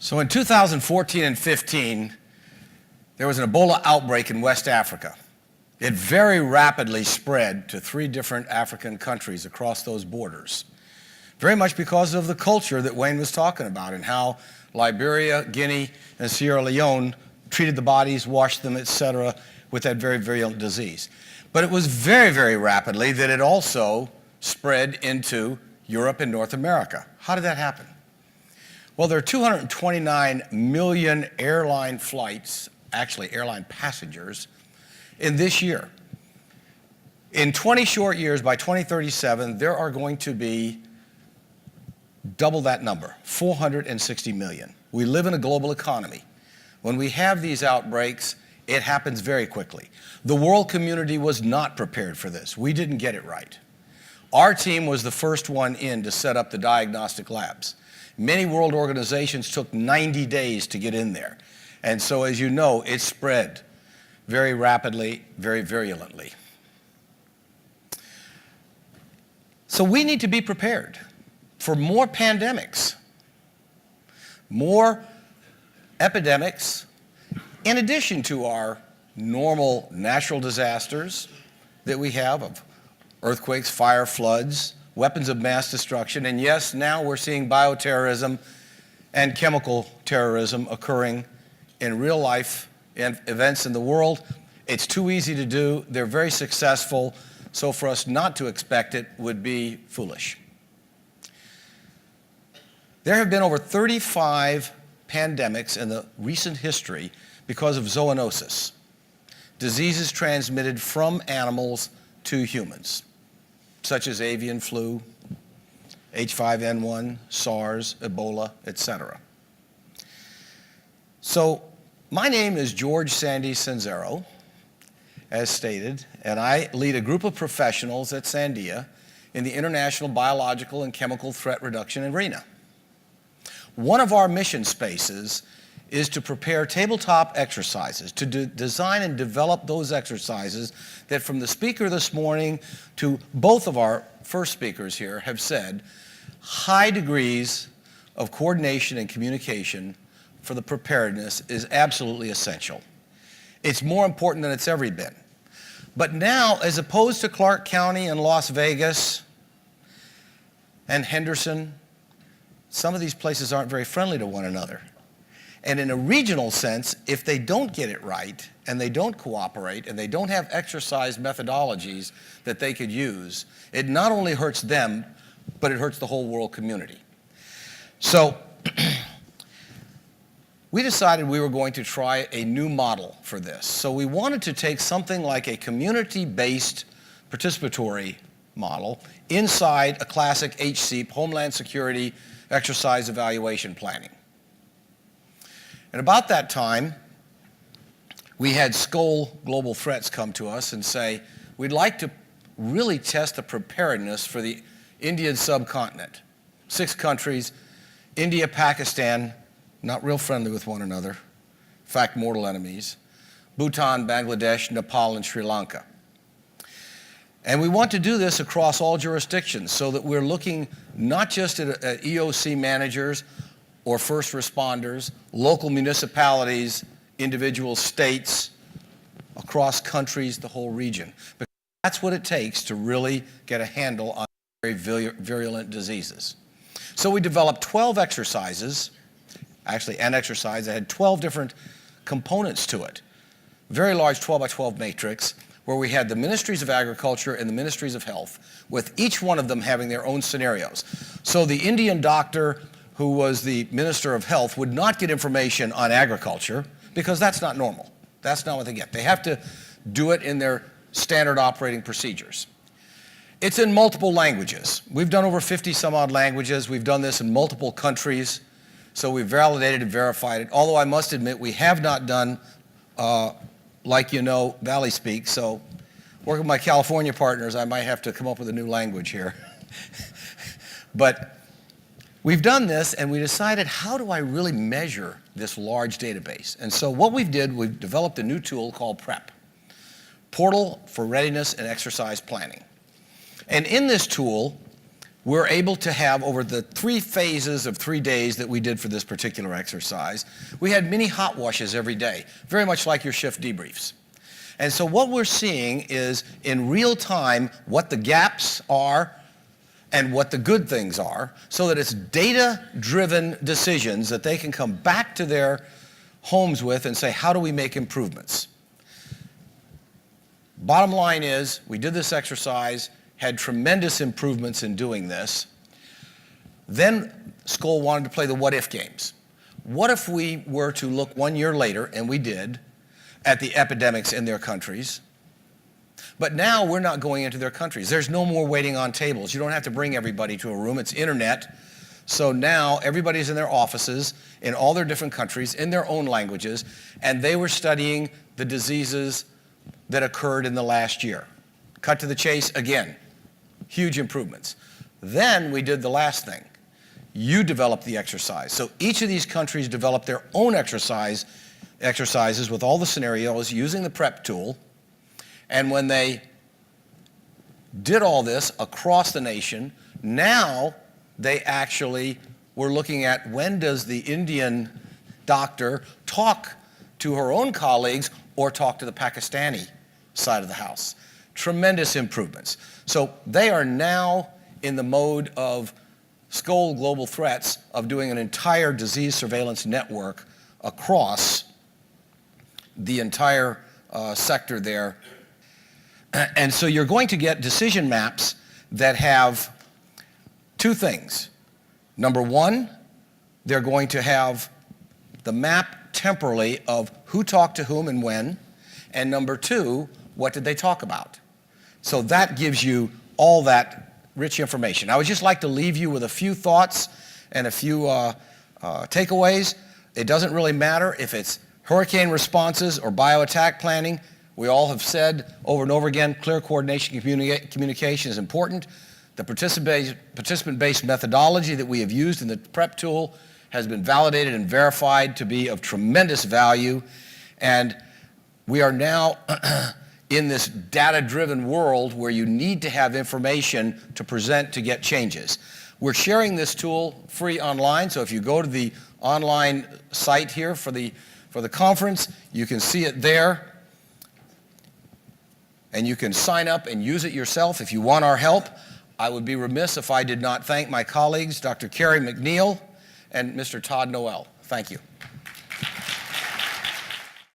So in 2014 and 15, there was an Ebola outbreak in West Africa. It very rapidly spread to 3 different African countries across those borders, very much because of the culture that Wayne was talking about and how Liberia, Guinea, and Sierra Leone treated the bodies, washed them, etc., with that very virulent disease. But it was very, very rapidly that it also spread into Europe and North America. How did that happen? Well, there are 229 million airline flights, actually airline passengers, in this year. In 20 short years, by 2037, there are going to be double that number, 460 million. We live in a global economy. When we have these outbreaks, it happens very quickly. The world community was not prepared for this. We didn't get it right. Our team was the first one in to set up the diagnostic labs. Many world organizations took 90 days to get in there. And so, as you know, it spread very rapidly, very virulently. So we need to be prepared for more pandemics, more epidemics, in addition to our normal natural disasters that we have of earthquakes, fire, floods, weapons of mass destruction, and yes, now we're seeing bioterrorism and chemical terrorism occurring in real life events in the world. It's too easy to do. They're very successful, so for us not to expect it would be foolish. There have been over 35 pandemics in the recent history because of zoonosis, diseases transmitted from animals to humans, such as avian flu, H5N1, SARS, Ebola, etc. So my name is George Sandy Sanzero, as stated, and I lead a group of professionals at Sandia in the international biological and chemical threat reduction arena. One of our mission spaces is to prepare tabletop exercises, to design and develop those exercises that from the speaker this morning to both of our first speakers here have said, high degrees of coordination and communication for the preparedness is absolutely essential. It's more important than it's ever been. But now, as opposed to Clark County and Las Vegas and Henderson, some of these places aren't very friendly to one another. And in a regional sense, if they don't get it right, and they don't cooperate, and they don't have exercise methodologies that they could use, it not only hurts them, but it hurts the whole world community. So we decided we were going to try a new model for this. So we wanted to take something like a community-based participatory model inside a classic HSEEP, Homeland Security Exercise Evaluation Planning. And about that time, we had Skoll Global Threats come to us and say, we'd like to really test the preparedness for the Indian subcontinent. 6 countries, India, Pakistan, not real friendly with one another, in fact, mortal enemies, Bhutan, Bangladesh, Nepal, and Sri Lanka. And we want to do this across all jurisdictions so that we're looking not just at EOC managers or first responders, local municipalities, individual states, across countries, the whole region. Because that's what it takes to really get a handle on very virulent diseases. So we developed 12 exercises, actually an exercise that had 12 different components to it. Very large 12 by 12 matrix, where we had the Ministries of Agriculture and the Ministries of Health, with each one of them having their own scenarios. So the Indian doctor who was the Minister of Health would not get information on agriculture because that's not normal. That's not what they get. They have to do it in their standard operating procedures. It's in multiple languages. We've done over 50 some odd languages. We've done this in multiple countries. So we've validated and verified it. Although I must admit, we have not done, like you know, Valley Speak. So working with my California partners, I might have to come up with a new language here. But we've done this, and we decided, how do I really measure this large database? And so what we've developed a new tool called PREP, Portal for Readiness and Exercise Planning. And in this tool, we're able to have, over the 3 phases of 3 days that we did for this particular exercise, we had mini hot washes every day, very much like your shift debriefs. And so what we're seeing is, in real time, what the gaps are and what the good things are, so that it's data-driven decisions that they can come back to their homes with and say, how do we make improvements? Bottom line is, we did this exercise, had tremendous improvements in doing this. Then Skoll wanted to play the what-if games. What if we were to look 1 year later, and we did, at the epidemics in their countries? But now we're not going into their countries. There's no more waiting on tables. You don't have to bring everybody to a room. It's internet. So now everybody's in their offices in all their different countries in their own languages, and they were studying the diseases that occurred in the last year. Cut to the chase again. Huge improvements. Then we did the last thing. You developed the exercise. So each of these countries developed their own exercises with all the scenarios using the prep tool. And when they did all this across the nation, now they actually were looking at, when does the Indian doctor talk to her own colleagues or talk to the Pakistani side of the house? Tremendous improvements. So they are now in the mode of Skoll Global Threats, of doing an entire disease surveillance network across the entire sector there. And so you're going to get decision maps that have 2 things. Number 1, they're going to have the map temporally of who talked to whom and when. And number 2, what did they talk about? So that gives you all that rich information. I would just like to leave you with a few thoughts and a few takeaways. It doesn't really matter if it's hurricane responses or bioattack planning. We all have said over and over again, clear coordination communication is important. The participant-based methodology that we have used in the PrEP tool has been validated and verified to be of tremendous value. And we are now in this data-driven world where you need to have information to present to get changes. We're sharing this tool free online, so if you go to the online site here for the conference, you can see it there. And you can sign up and use it yourself if you want our help. I would be remiss if I did not thank my colleagues, Dr. Carrie McNeil and Mr. Todd Noel. Thank you.